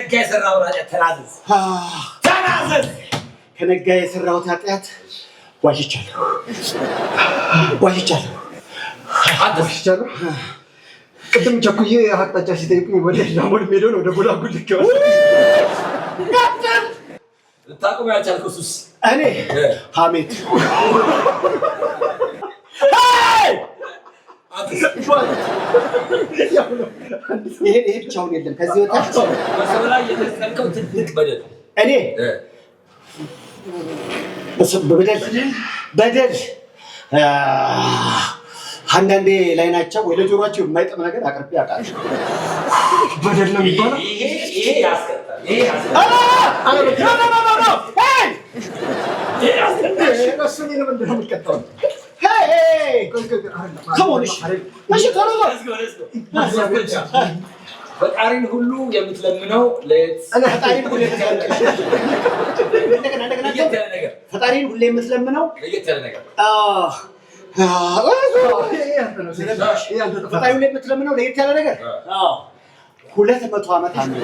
ከነጋ የሰራው ኃጢአት ተናዘዝ ተናዘዝ። ከነጋ የሰራሁት ኃጢአት ዋሽቻለሁ። ቅድም ቸኩዬ አቅጣጫ ሲጠይቁኝ ወደ ዳሞል ሜዳውን ወደ ጎላጉል ልኬዋል። ልታቆም ያልቻልከው ሱስ እኔ ሐሜት ይሄ ብቻውን የለም። ከዚህ ወጣች በሰው ላይ የተሰቀልከው ትልቅ በደል እኔ በደል አንዳንዴ ላይ ናቸው ወይ ለጆሮአቸው የማይጠም ነገር አቅርቤ አውቃለሁ። በደል ነው የሚባለው። ይሄ ያስቀጣል። ይሄ ያስቀጣል። ፈጣሪን ሁሉ የምትለምነው ፈጣሪን ሁሌ የምትለምነው ለየት ያለ ነገር ፈጣሪ ሁሌ የምትለምነው ለየት ያለ ነገር 200 ዓመት አንዱ